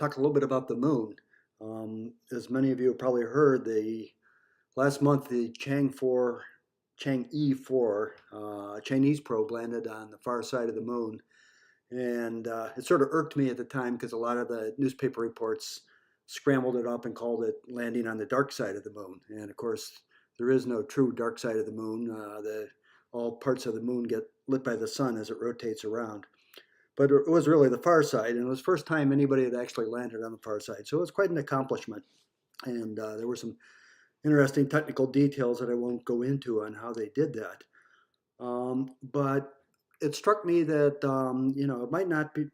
talk a little bit about the moon. As many of you have probably heard, last month the Chang'e 4 Chinese probe landed on the far side of the moon, and it sort of irked me at the time because a lot of the newspaper reports scrambled it up and called it landing on the dark side of the moon. And of course, there is no true dark side of the moon. All parts of the moon get lit by the sun as it rotates around. But it was really the far side, and it was the first time anybody had actually landed on the far side. So it was quite an accomplishment. And there were some interesting technical details that I won't go into on how they did that. But it struck me that it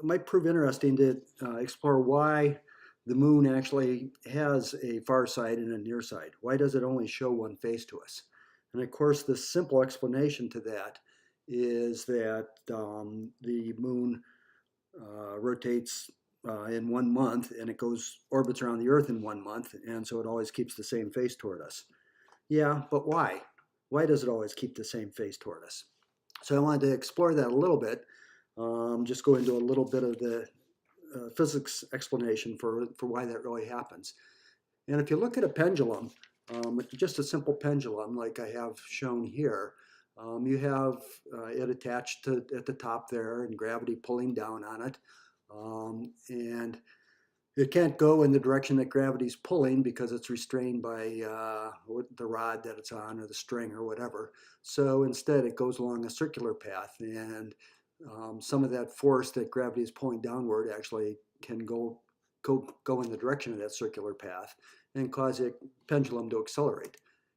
might prove interesting to explore why the moon actually has a far side and a near side. Why does it only show one face to us? And of course, the simple explanation to that is that the moon rotates in 1 month, and it orbits around the Earth in 1 month, and so it always keeps the same face toward us. Yeah, but why? Why does it always keep the same face toward us? So I wanted to explore that a little bit, just go into a little bit of the physics explanation for why that really happens. And if you look at a pendulum, just a simple pendulum like I have shown here, you have it attached at the top there and gravity pulling down on it. And it can't go in the direction that gravity's pulling because it's restrained by the rod that it's on or the string or whatever. So instead it goes along a circular path, and some of that force that gravity is pulling downward actually can go in the direction of that circular path and cause the pendulum to accelerate.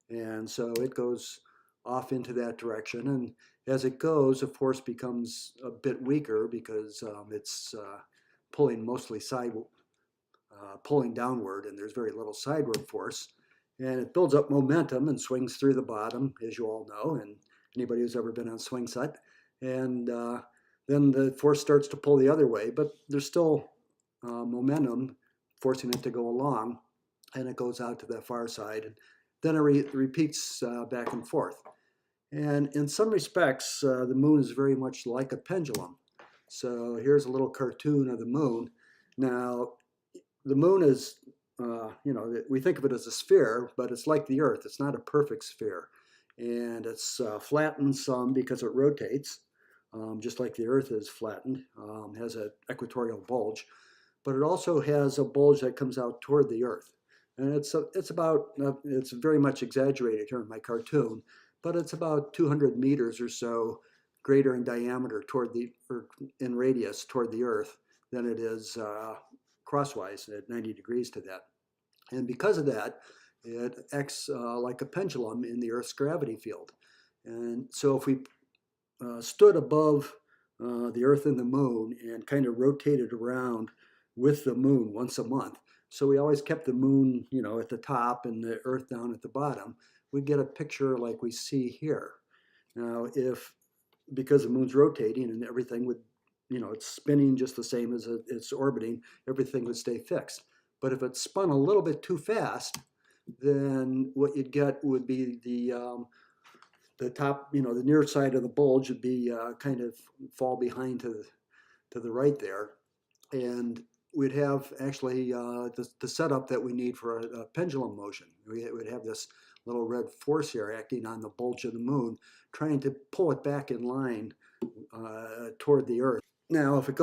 And so it goes off into that direction, and as it goes, the force becomes a bit weaker because it's pulling mostly pulling downward, and there's very little sideward force. And it builds up momentum and swings through the bottom, as you all know, and anybody who's ever been on swing set. And then the force starts to pull the other way, but there's still momentum forcing it to go along, and it goes out to the far side. And then it repeats back and forth. And in some respects, the moon is very much like a pendulum. So here's a little cartoon of the moon. Now, the moon is, we think of it as a sphere, but it's like the Earth. It's not a perfect sphere. And it's flattened some because it rotates, just like the Earth is flattened, has an equatorial bulge. But it also has a bulge that comes out toward the Earth. And it's very much exaggerated here in my cartoon, but it's about 200 meters or so greater in diameter in radius toward the Earth than it is crosswise at 90 degrees to that. And because of that, it acts like a pendulum in the Earth's gravity field. And so if we stood above the Earth and the moon and kind of rotated around with the moon once a month, so we always kept the moon, at the top and the Earth down at the bottom, we get a picture like we see here. Now, because the moon's rotating and everything would, it's spinning just the same as it's orbiting, everything would stay fixed. But if it spun a little bit too fast, then what you'd get would be the top, the near side of the bulge would be kind of fall behind to the right there. And we'd have actually the setup that we need for a pendulum motion. We would have this little red force here acting on the bulge of the moon, trying to pull it back in line toward the Earth. Now, if it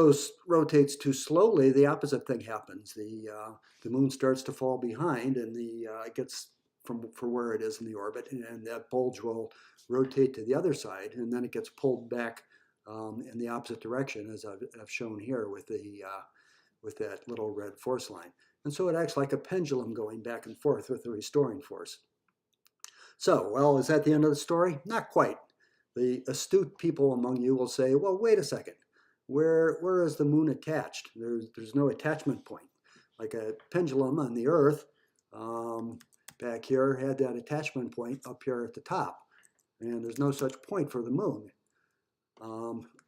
rotates too slowly, the opposite thing happens. The moon starts to fall behind, and it gets for where it is in the orbit, and that bulge will rotate to the other side, and then it gets pulled back in the opposite direction, as I've shown here with that little red force line. And so it acts like a pendulum going back and forth with the restoring force. So, well, is that the end of the story? Not quite. The astute people among you will say, well, wait a second. Where is the moon attached? There's no attachment point. Like a pendulum on the Earth back here had that attachment point up here at the top. And there's no such point for the moon.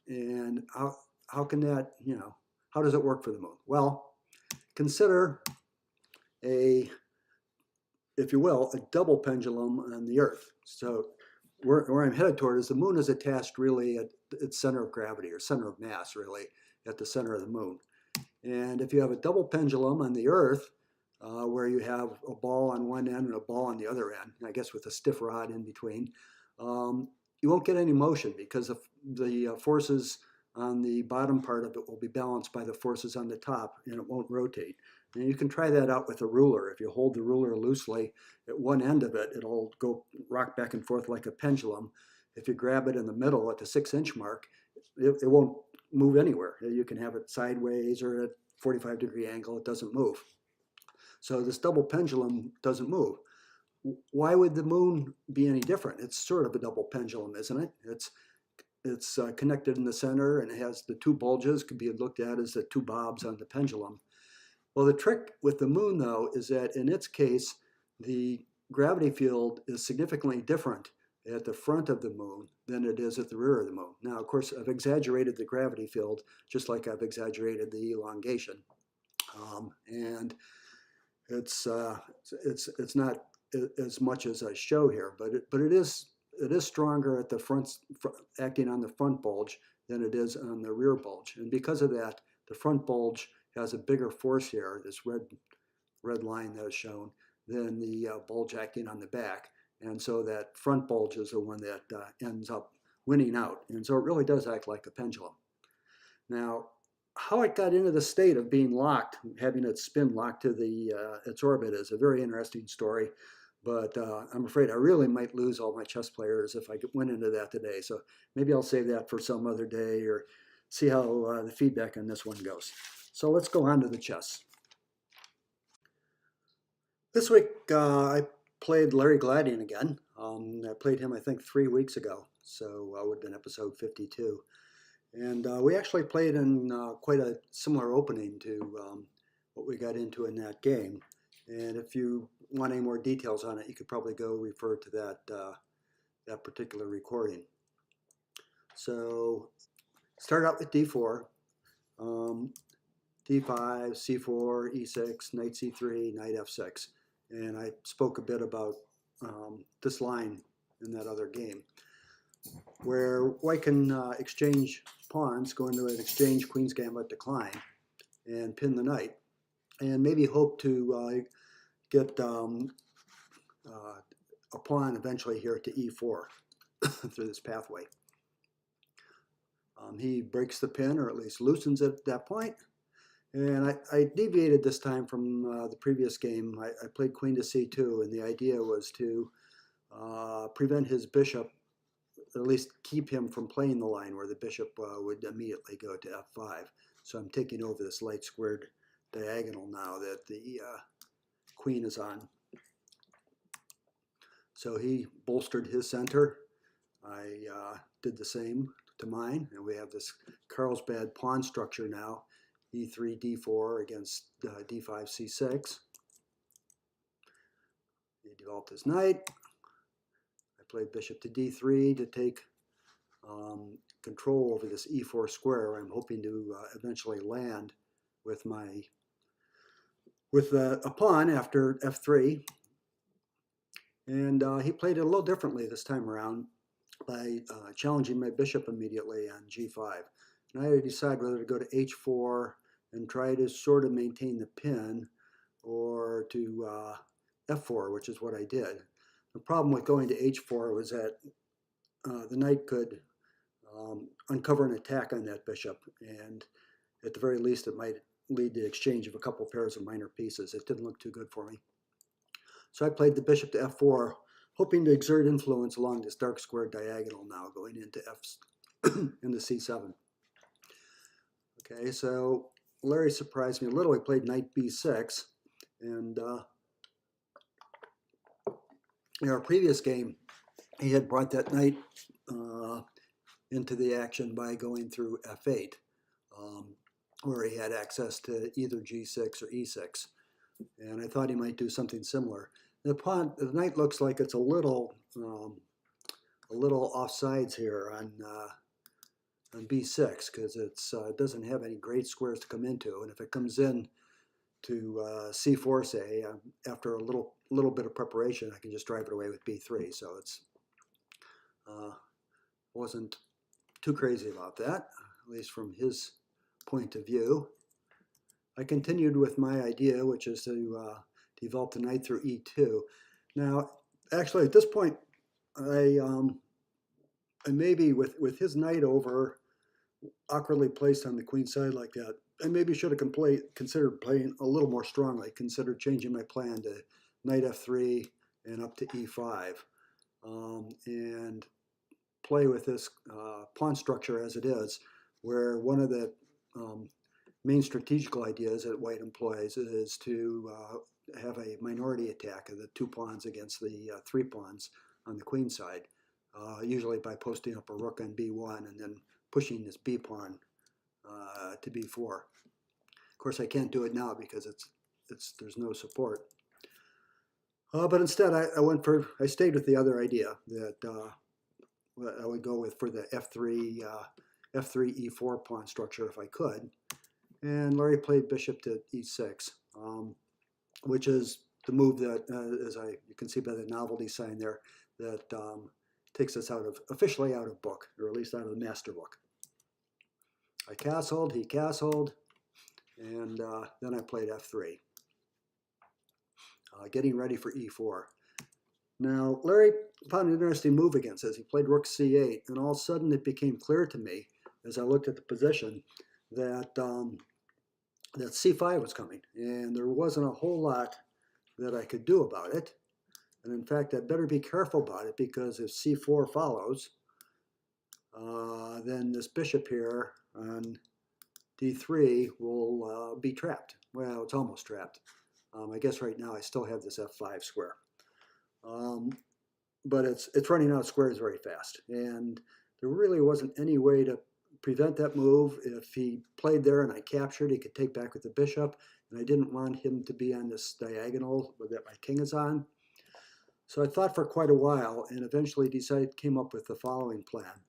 And how can that, how does it work for the moon? Well, consider if you will, a double pendulum on the Earth. So where I'm headed toward is the moon is attached really at its center of gravity, or center of mass really, at the center of the moon. And if you have a double pendulum on the earth, where you have a ball on one end and a ball on the other end, I guess with a stiff rod in between, you won't get any motion because the forces on the bottom part of it will be balanced by the forces on the top, and it won't rotate. And you can try that out with a ruler. If you hold the ruler loosely at one end of it, it'll go rock back and forth like a pendulum. If you grab it in the middle at the 6-inch mark, it won't move anywhere. You can have it sideways or at a 45-degree angle, it doesn't move. So this double pendulum doesn't move. Why would the moon be any different? It's sort of a double pendulum, isn't it? It's connected in the center, and it has the two bulges, could be looked at as the two bobs on the pendulum. Well, the trick with the moon, though, is that in its case, the gravity field is significantly different at the front of the moon than it is at the rear of the moon. Now, of course, I've exaggerated the gravity field just like I've exaggerated the elongation. And it's not as much as I show here, but it is stronger at the front, acting on the front bulge than it is on the rear bulge. And because of that, the front bulge has a bigger force here, this red line that is shown, than the bulge acting on the back. And so that front bulge is the one that ends up winning out. And so it really does act like a pendulum. Now, how it got into the state of being locked, having its spin locked to its orbit, is a very interesting story. But I'm afraid I really might lose all my chess players if I went into that today. So maybe I'll save that for some other day, or see how the feedback on this one goes. So let's go on to the chess. This week I played Larry Gladdian again. I played him, I think, 3 weeks ago. So it would have been episode 52. And we actually played in quite a similar opening to what we got into in that game. And if you want any more details on it, you could probably go refer to that particular recording. So start out with d4, d5, c4, e6, knight c3, knight f6. And I spoke a bit about this line in that other game, where white can exchange pawns, go into an exchange Queen's Gambit decline, and pin the knight, and maybe hope to get a pawn eventually here to e4 through this pathway. He breaks the pin, or at least loosens it at that point. And I deviated this time from the previous game. I played queen to c2, and the idea was to prevent his bishop, at least keep him from playing the line where the bishop would immediately go to f5. So I'm taking over this light squared diagonal now that the queen is on. So he bolstered his center. I did the same to mine, and we have this Carlsbad pawn structure now, e3, d4 against d5, c6. He developed his knight. I played bishop to d3 to take control over this e4 square. I'm hoping to eventually land with a pawn after f3. And he played it a little differently this time around by challenging my bishop immediately on g5. And I had to decide whether to go to h4 and try to sort of maintain the pin, or to f4, which is what I did. The problem with going to h4 was that the knight could uncover an attack on that bishop, and at the very least it might lead to exchange of a couple pairs of minor pieces. It didn't look too good for me. So I played the bishop to f4, hoping to exert influence along this dark square diagonal now, going into into c7. Okay, so Larry surprised me a little. He played knight b6, and in our previous game, he had brought that knight into the action by going through f8, where he had access to either g6 or e6. And I thought he might do something similar. The knight looks like it's a little offsides here on b6, because it doesn't have any great squares to come into, and if it comes in to c4, say, after a little bit of preparation, I can just drive it away with b3. So it's wasn't too crazy about that, at least from his point of view. I continued with my idea, which is to develop the knight through e2. Now, actually, at this point, I, maybe with his knight over awkwardly placed on the queen side like that, I maybe should have considered playing a little more strongly, considered changing my plan to knight f3 and up to e5, and play with this pawn structure as it is, where one of the main strategical ideas that white employs is to have a minority attack of the 2 pawns against the 3 pawns on the queen side, usually by posting up a rook on b1 and then pushing this b pawn to b4. Of course, I can't do it now because there's no support. But instead, I stayed with the other idea that I would go with for the f3 e4 pawn structure if I could. And Larry played bishop to e6, which is the move that, you can see by the novelty sign there, that takes us officially out of book, or at least out of the master book. I castled, he castled, and then I played f3, getting ready for e4. Now, Larry found an interesting move against this. He played rook c8, and all of a sudden it became clear to me, as I looked at the position, that that c5 was coming, and there wasn't a whole lot that I could do about it. And in fact, I'd better be careful about it, because if c4 follows, then this bishop here on d3 will be trapped. Well, it's almost trapped. I guess right now I still have this f5 square. But it's running out of squares very fast, and there really wasn't any way to prevent that move. If he played there and I captured, he could take back with the bishop, and I didn't want him to be on this diagonal that my king is on. So I thought for quite a while, and eventually came up with the following plan,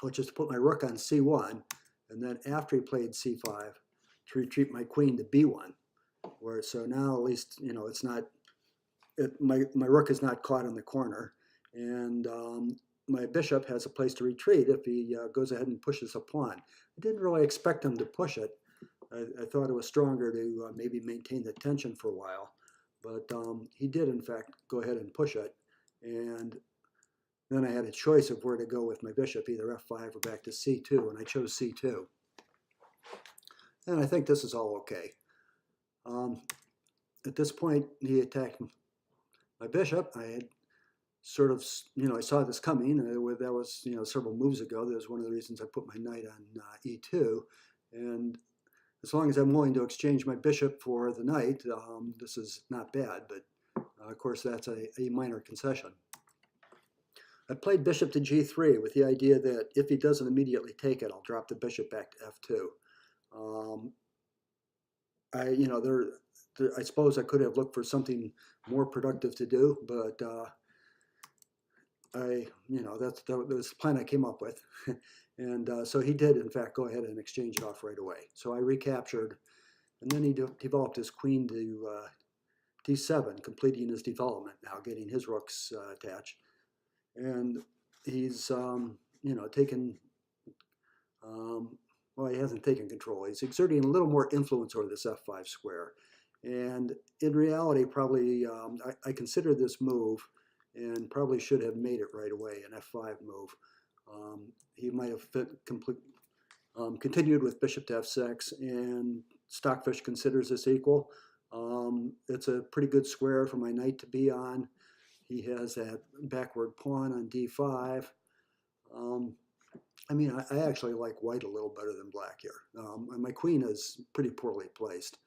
which is to put my rook on c1, and then after he played c5, to retreat my queen to b1, so now at least it's not, my rook is not caught in the corner, and my bishop has a place to retreat if he goes ahead and pushes a pawn. I didn't really expect him to push it. I thought it was stronger to maybe maintain the tension for a while, but he did in fact go ahead and push it, and then I had a choice of where to go with my bishop, either f5 or back to c2, and I chose c2. And I think this is all okay. At this point, he attacked my bishop. I had sort of, I saw this coming. That was, several moves ago. That was one of the reasons I put my knight on e2. And as long as I'm willing to exchange my bishop for the knight, this is not bad. But of course, that's a minor concession. I played bishop to g3 with the idea that if he doesn't immediately take it, I'll drop the bishop back to f2. I suppose I could have looked for something more productive to do, but that was the plan I came up with. And so he did, in fact, go ahead and exchange it off right away. So I recaptured, and then he developed his queen to d7, completing his development now, getting his rooks attached. And he's, taken, well, he hasn't taken control. He's exerting a little more influence over this f5 square. And in reality, probably, I consider this move and probably should have made it right away, an f5 move. He might have continued with bishop to f6, and Stockfish considers this equal. It's a pretty good square for my knight to be on. He has that backward pawn on d5. I actually like white a little better than black here. And my queen is pretty poorly placed.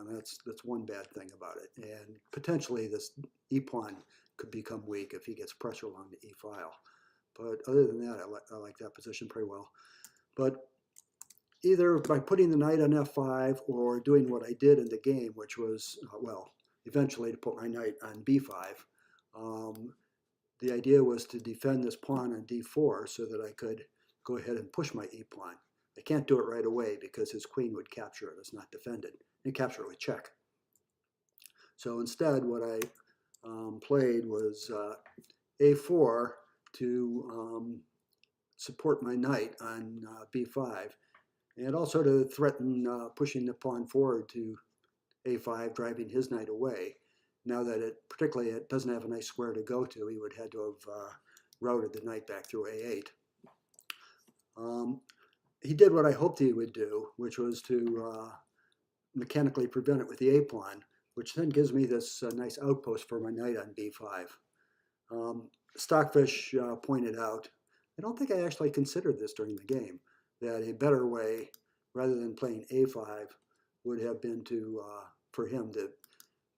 That's one bad thing about it. And potentially this e-pawn could become weak if he gets pressure along the e-file. But other than that, I like that position pretty well. But either by putting the knight on f5 or doing what I did in the game, which was, eventually to put my knight on b5, the idea was to defend this pawn on d4 so that I could go ahead and push my e-pawn. I can't do it right away because his queen would capture it. It's not defended. And capture it with check. So instead, what I played was a4 to support my knight on b5. and also to threaten pushing the pawn forward to a5, driving his knight away. Now that particularly it doesn't have a nice square to go to, he would have had to have routed the knight back through a8. He did what I hoped he would do, which was to mechanically prevent it with the a-pawn, which then gives me this nice outpost for my knight on b5. Stockfish pointed out, I don't think I actually considered this during the game, that a better way, rather than playing a5, would have been to, for him to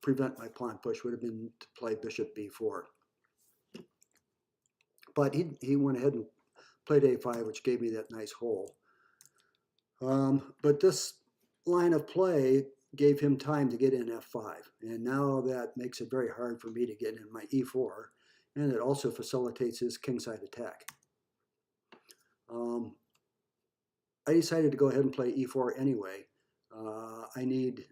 prevent my pawn push, would have been to play bishop b4. But he went ahead and played a5, which gave me that nice hole. But this line of play gave him time to get in f5, and now that makes it very hard for me to get in my e4, and it also facilitates his kingside attack. I decided to go ahead and play e4 anyway. I need,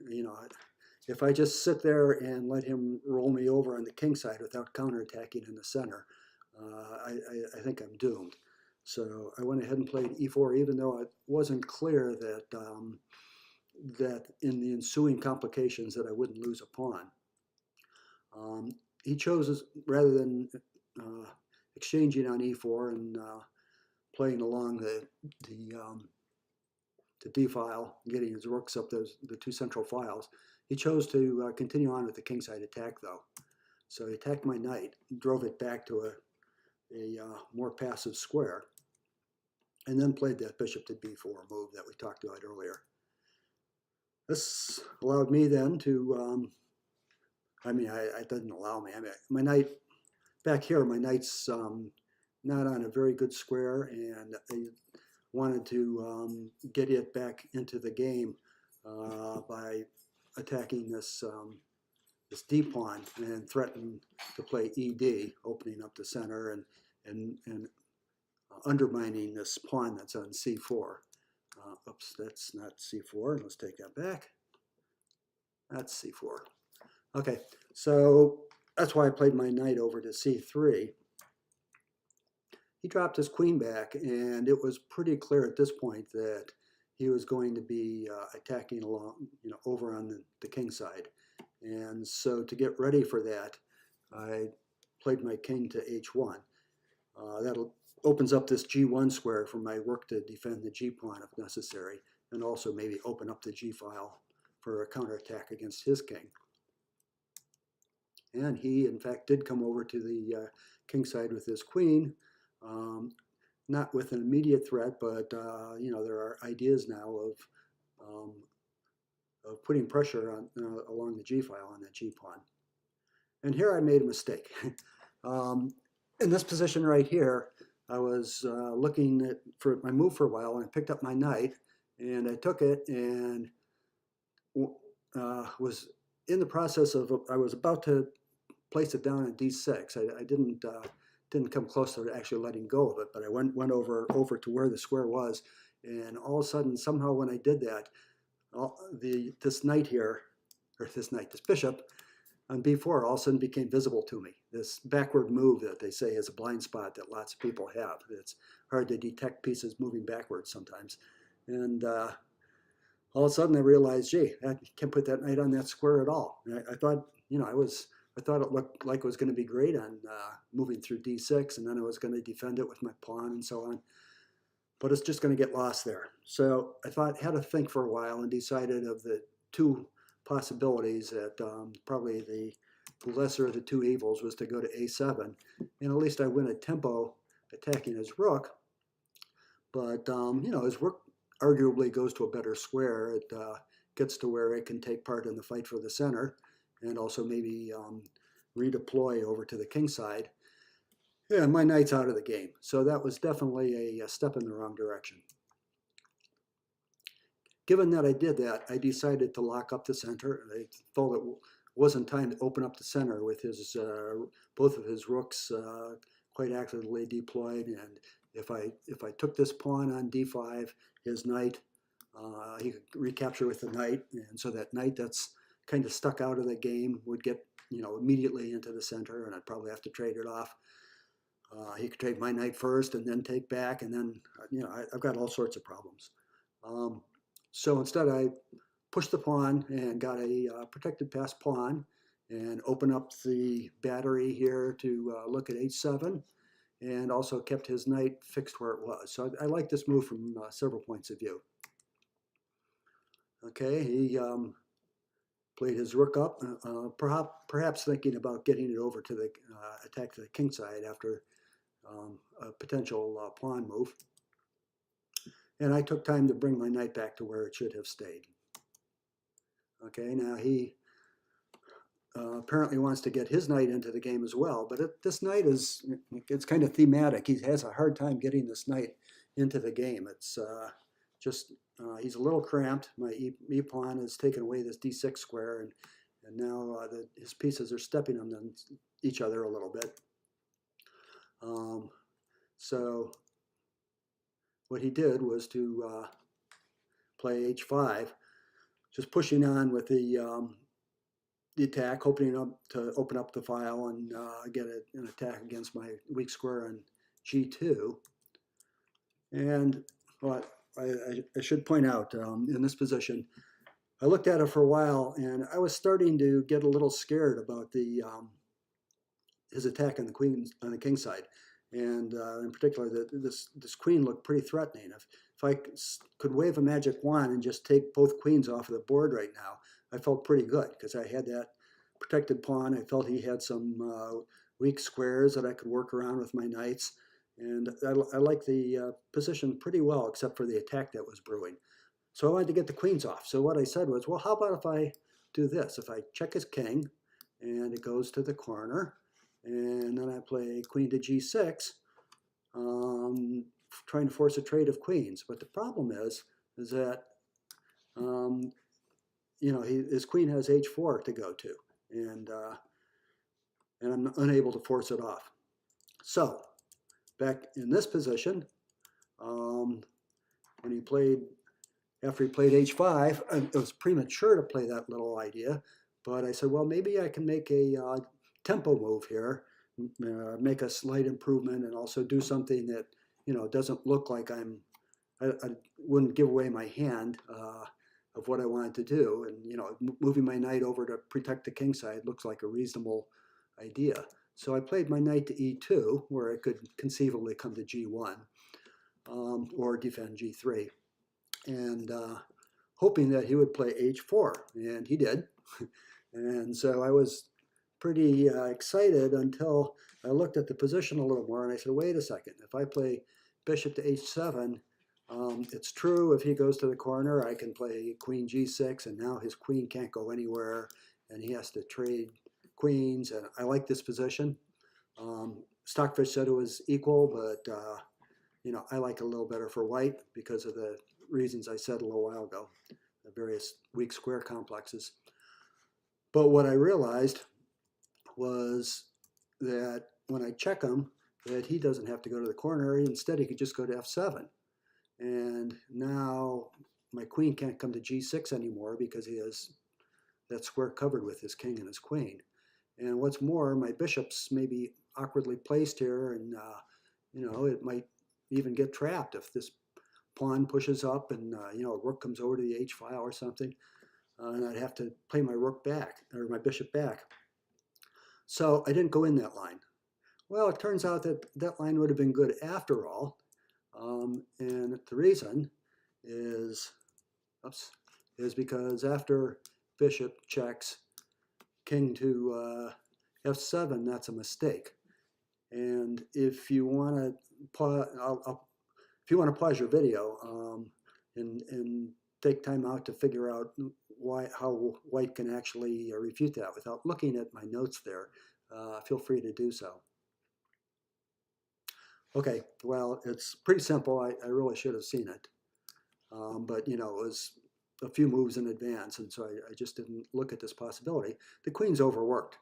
if I just sit there and let him roll me over on the king side without counterattacking in the center, I think I'm doomed. So I went ahead and played e4, even though it wasn't clear that that in the ensuing complications that I wouldn't lose a pawn. He chose, rather than exchanging on e4 and playing along the D file, getting his rooks up the two central files, he chose to continue on with the kingside attack, though. So he attacked my knight, drove it back to a more passive square, and then played that bishop to b4 move that we talked about earlier. This allowed me then to, it didn't allow me. My knight, back here, my knight's not on a very good square, and I wanted to get it back into the game by attacking this this d pawn and threaten to play ed, opening up the center and undermining this pawn that's on c4. Oops, that's not c4. Let's take that back. That's c4. Okay, so that's why I played my knight over to c3. He dropped his queen back, and it was pretty clear at this point that he was going to be attacking along, over on the king side. And so to get ready for that, I played my king to h1. That opens up this g1 square for my rook to defend the g pawn if necessary, and also maybe open up the g file for a counterattack against his king. And he, in fact, did come over to the king side with his queen, not with an immediate threat, but there are ideas now of putting pressure on along the g file on that g pawn. And here I made a mistake. In this position right here, I was looking for my move for a while, and I picked up my knight, and I took it and was in the process of, I was about to place it down at d6. I didn't come close to actually letting go of it, but I went over to where the square was, and all of a sudden, somehow when I did that, this knight here, or this bishop on b4 all of a sudden became visible to me. This backward move that they say is a blind spot that lots of people have. It's hard to detect pieces moving backwards sometimes. And all of a sudden I realized, gee, I can't put that knight on that square at all. And I thought, I thought it looked like it was going to be great on moving through d6, and then I was going to defend it with my pawn and so on. But it's just going to get lost there. So I had to think for a while and decided of the two possibilities that probably the lesser of the two evils was to go to a7, and at least I win a tempo attacking his rook. But his rook arguably goes to a better square. It gets to where it can take part in the fight for the center, and also maybe redeploy over to the king side. Yeah, my knight's out of the game. So that was definitely a step in the wrong direction. Given that I did that, I decided to lock up the center. I thought it wasn't time to open up the center with his both of his rooks quite actively deployed. And if I took this pawn on d5, his knight, he could recapture with the knight, and so that knight that's kind of stuck out of the game would get immediately into the center, and I'd probably have to trade it off. He could trade my knight first and then take back, and then I've got all sorts of problems. Um, so instead I pushed the pawn and got a protected passed pawn and opened up the battery here to look at h7 and also kept his knight fixed where it was. So I like this move from several points of view. Okay, he played his rook up, perhaps thinking about getting it over to the attack to the king side after a potential pawn move. And I took time to bring my knight back to where it should have stayed. Okay, now he apparently wants to get his knight into the game as well, but this knight it's kind of thematic. He has a hard time getting this knight into the game. It's just, he's a little cramped. My e pawn has taken away this d6 square, and now his pieces are stepping on each other a little bit. So what he did was to play h5, just pushing on with the attack, opening up to open up the file and get an attack against my weak square on g2. And what I should point out, in this position, I looked at it for a while, and I was starting to get a little scared about his attack on the king side, and in particular, this queen looked pretty threatening. If I could wave a magic wand and just take both queens off of the board right now, I felt pretty good because I had that protected pawn. I felt he had some weak squares that I could work around with my knights, and I liked the position pretty well, except for the attack that was brewing. So I wanted to get the queens off. So what I said was, well, how about if I do this? If I check his king, and it goes to the corner, and then I play queen to g6, trying to force a trade of queens. But the problem is that his queen has h4 to go to, and I'm unable to force it off. So back in this position, when he played, after he played h5, it was premature to play that little idea, but I said, well, maybe I can make a tempo move here, make a slight improvement, and also do something that doesn't look like I wouldn't give away my hand of what I wanted to do. And moving my knight over to protect the king side looks like a reasonable idea. So I played my knight to e2, where I could conceivably come to g1 or defend g3, and hoping that he would play h4, and he did. And so I was pretty excited until I looked at the position a little more, and I said, wait a second, if I play bishop to h7, it's true if he goes to the corner, I can play queen g6, and now his queen can't go anywhere, and he has to trade queens, and I like this position. Stockfish said it was equal, but I like it a little better for white because of the reasons I said a little while ago, the various weak square complexes. But what I realized was that when I check him, that he doesn't have to go to the corner. Instead, he could just go to f7. And now my queen can't come to g6 anymore because he has that square covered with his king and his queen. And what's more, my bishop's maybe awkwardly placed here, and it might even get trapped if this pawn pushes up and rook comes over to the h file or something, and I'd have to play my rook back, or my bishop back. So I didn't go in that line. Well, it turns out that that line would have been good after all, and the reason is because after bishop checks king to f7, that's a mistake. And if you want to pause your video and take time out to figure out how white can actually refute that without looking at my notes there, feel free to do so. Okay, well, it's pretty simple. I really should have seen it, but it was a few moves in advance, and so I just didn't look at this possibility. The queen's overworked,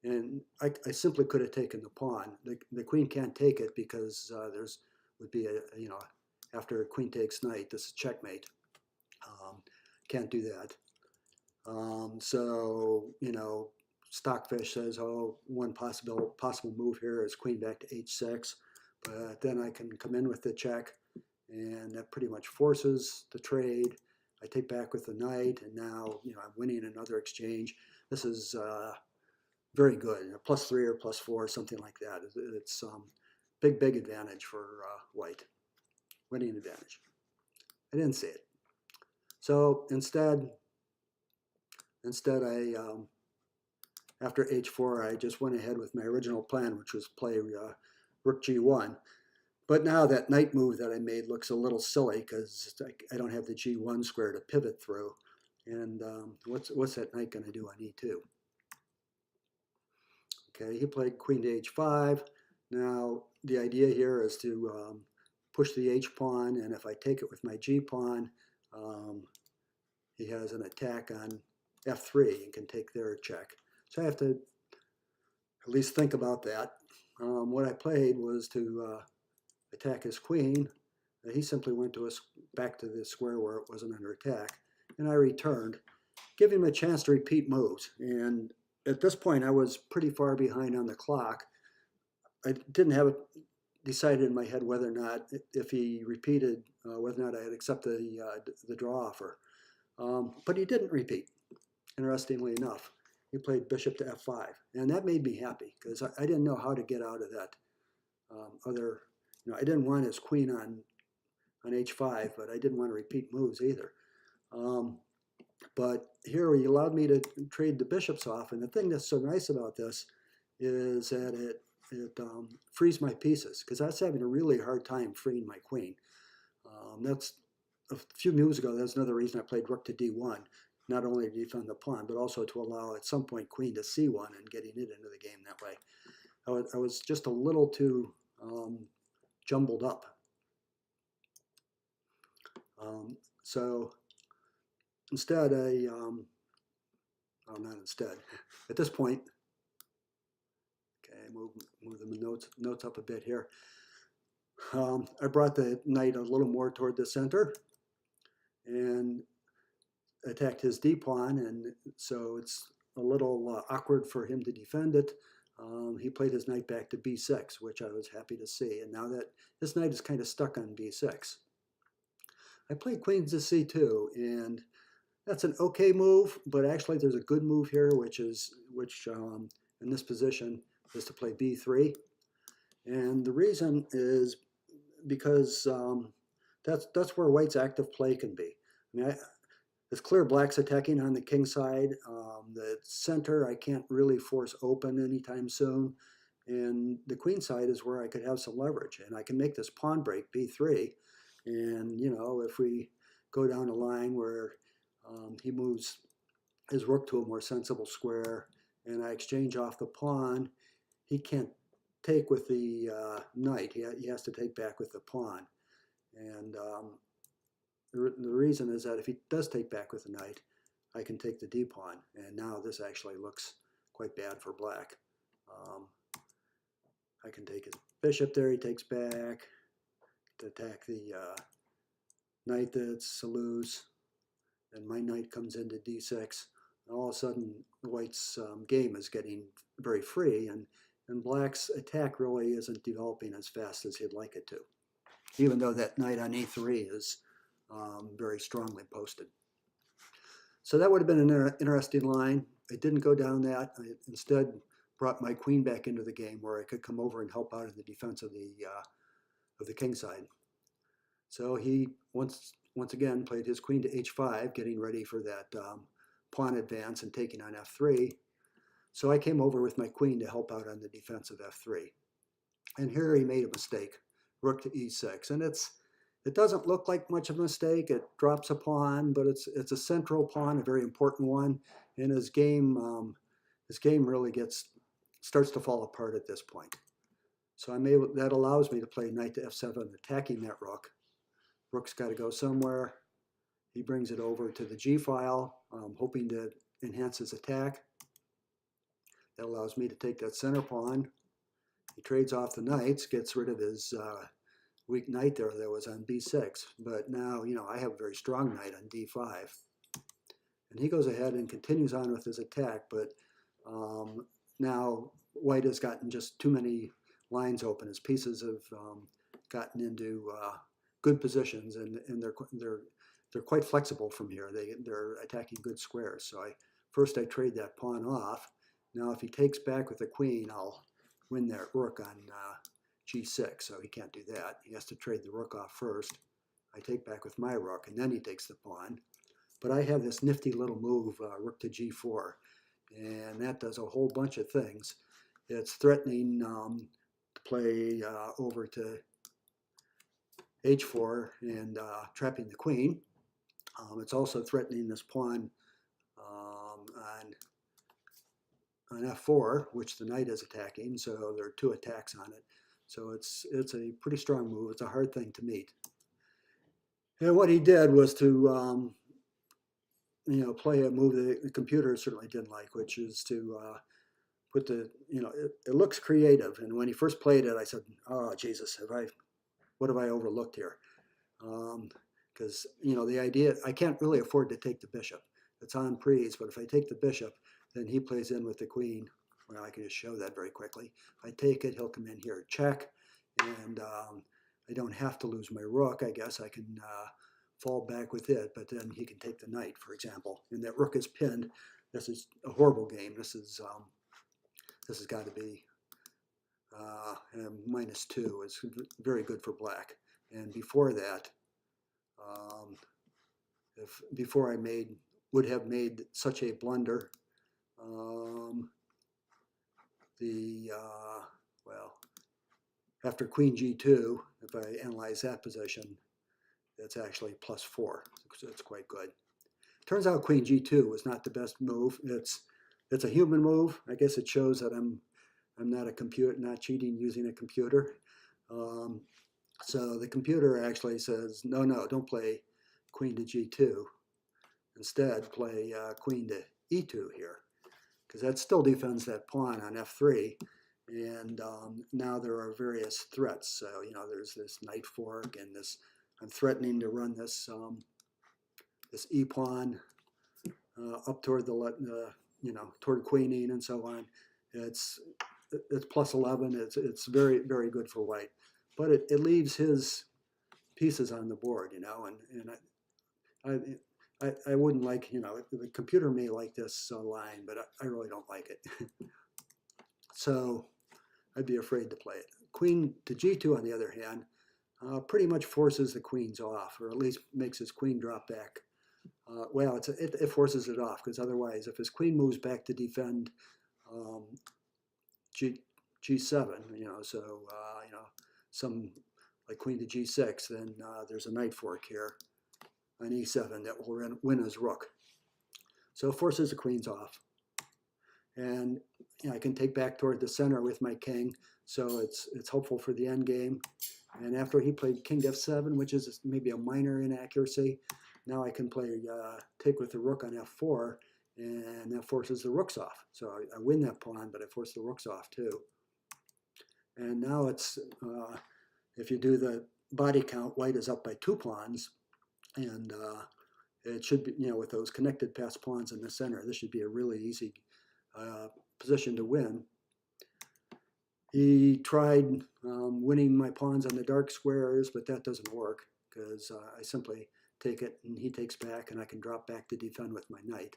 and I simply could have taken the pawn. The queen can't take it because would be after queen takes knight, this is checkmate. Can't do that. So Stockfish says, oh, one possible move here is queen back to h6, but then I can come in with the check and that pretty much forces the trade. I take back with the knight, and now I'm winning another exchange. This is very good, +3 or +4, something like that. It's big advantage for white, winning advantage. I didn't see it, so instead I after h4 I just went ahead with my original plan, which was play rook g1. But now that knight move that I made looks a little silly because I don't have the g1 square to pivot through. And what's that knight going to do on e2? Okay, he played queen to h5. Now the idea here is to push the h pawn, and if I take it with my g pawn, he has an attack on f3 and can take their check. So I have to at least think about that. What I played was to attack his queen. He simply went back to the square where it wasn't under attack, and I returned, giving him a chance to repeat moves. And at this point, I was pretty far behind on the clock. I didn't have it decided in my head whether or not, if he repeated, whether or not I'd accept the draw offer. But he didn't repeat, interestingly enough. He played bishop to f5, and that made me happy because I didn't know how to get out of that other. I didn't want his queen on h5, but I didn't want to repeat moves either. But here he allowed me to trade the bishops off, and the thing that's so nice about this is that it frees my pieces, because I was having a really hard time freeing my queen. That's a few moves ago. That's another reason I played rook to d1, not only to defend the pawn, but also to allow at some point queen to c1 and getting it into the game that way. I was just a little too jumbled up. So instead, not instead. At this point, okay, move the notes up a bit here. I brought the knight a little more toward the center and attacked his d pawn, and so it's a little awkward for him to defend it. He played his knight back to b6, which I was happy to see, and now that this knight is kind of stuck on b6. I played queen to c2, and that's an okay move, but actually there's a good move here, which in this position is to play b3. And the reason is because that's where white's active play can be. I mean, it's clear black's attacking on the king side. The center I can't really force open anytime soon. And the queen side is where I could have some leverage. And I can make this pawn break b3. And, if we go down a line where he moves his rook to a more sensible square and I exchange off the pawn, he can't take with the knight. He has to take back with the pawn. And the reason is that if he does take back with the knight, I can take the d pawn. And now this actually looks quite bad for black. I can take his bishop there. He takes back to attack the knight that's loose. And my knight comes into d6. And all of a sudden, white's game is getting very free, and black's attack really isn't developing as fast as he'd like it to, even though that knight on e3 is very strongly posted. So that would have been an interesting line. I didn't go down that. I instead brought my queen back into the game where I could come over and help out in the defense of the king side. So he once again played his queen to h5, getting ready for that pawn advance and taking on f3. So I came over with my queen to help out on the defense of f3. And here he made a mistake, rook to e6. And it doesn't look like much of a mistake. It drops a pawn, but it's a central pawn, a very important one. And his game really starts to fall apart at this point. So that allows me to play knight to f7, attacking that rook. Rook's got to go somewhere. He brings it over to the g file, hoping to enhance his attack. That allows me to take that center pawn. He trades off the knights, gets rid of his weak knight there that was on b6. But now, I have a very strong knight on d5. And he goes ahead and continues on with his attack, but now white has gotten just too many lines open. His pieces have gotten into good positions, and they're quite flexible from here. They're attacking good squares. So I trade that pawn off. Now if he takes back with the queen, I'll win that rook on g6. So he can't do that. He has to trade the rook off first. I take back with my rook, and then he takes the pawn. But I have this nifty little move, rook to g4, and that does a whole bunch of things. It's threatening to play over to h4 and trapping the queen. It's also threatening this pawn on f4, which the knight is attacking, so there are two attacks on it. So it's a pretty strong move. It's a hard thing to meet. And what he did was to play a move that the computer certainly didn't like, which is to put the, it looks creative. And when he first played it, I said, oh, Jesus, what have I overlooked here? Because, the idea, I can't really afford to take the bishop. It's on prise, but if I take the bishop, then he plays in with the queen. Well, I can just show that very quickly. If I take it, he'll come in here, check, and I don't have to lose my rook. I guess I can fall back with it, but then he can take the knight, for example, and that rook is pinned. This is a horrible game. This has got to be -2. It's very good for black. And before that, before I would have made such a blunder, after queen g2, if I analyze that position, that's actually +4. So it's quite good. Turns out queen g2 was not the best move. It's a human move. I guess it shows that I'm not cheating using a computer. So the computer actually says, no, don't play queen to g2. Instead, play queen to e2 here, because that still defends that pawn on f3. And now there are various threats. So, there's this knight fork, and I'm threatening to run this this e pawn up toward toward queening and so on. It's +11. It's very, very good for white, but it leaves his pieces on the board, and I wouldn't like, the computer may like this line, but I really don't like it. So I'd be afraid to play it. Queen to g2, on the other hand, pretty much forces the queens off, or at least makes his queen drop back. It forces it off, because otherwise, if his queen moves back to defend g7, some like queen to g6, then there's a knight fork here on e7 that will win his rook. So it forces the queens off. And I can take back toward the center with my king, so it's hopeful for the end game. And after he played king to f7, which is maybe a minor inaccuracy, now I can play take with the rook on f4, and that forces the rooks off. So I win that pawn, but I force the rooks off too. And now it's, if you do the body count, white is up by 2 pawns, and it should be, with those connected passed pawns in the center, this should be a really easy position to win. He tried winning my pawns on the dark squares, but that doesn't work, because I simply take it and he takes back, and I can drop back to defend with my knight.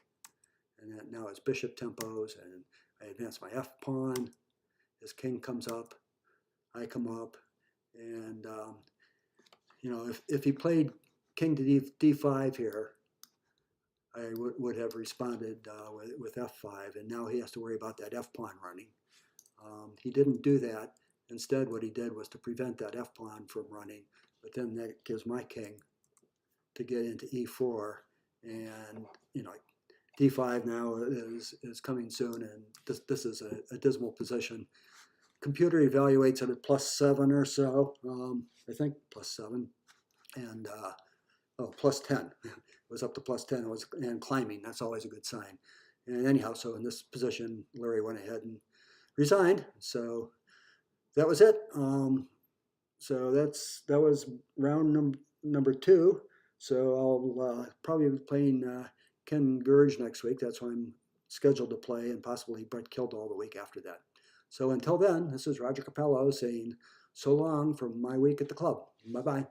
And now his bishop tempos, and I advance my f pawn. His king comes up, I come up, and if he played king to d5 here, I would have responded with f5, and now he has to worry about that f pawn running. He didn't do that. Instead, what he did was to prevent that f pawn from running, but then that gives my king to get into e4, and d5 now is coming soon, and this is a dismal position. Computer evaluates it at +7 or so, I think +7, and +10. It was up to +10. It was and climbing. That's always a good sign. And anyhow, so in this position, Larry went ahead and resigned. So that was it. So that was round number 2. So I'll probably be playing Ken Gurge next week. That's who I'm scheduled to play, and possibly Brett Kildall the week after that. So until then, this is Roger Capello saying so long from my week at the club. Bye-bye.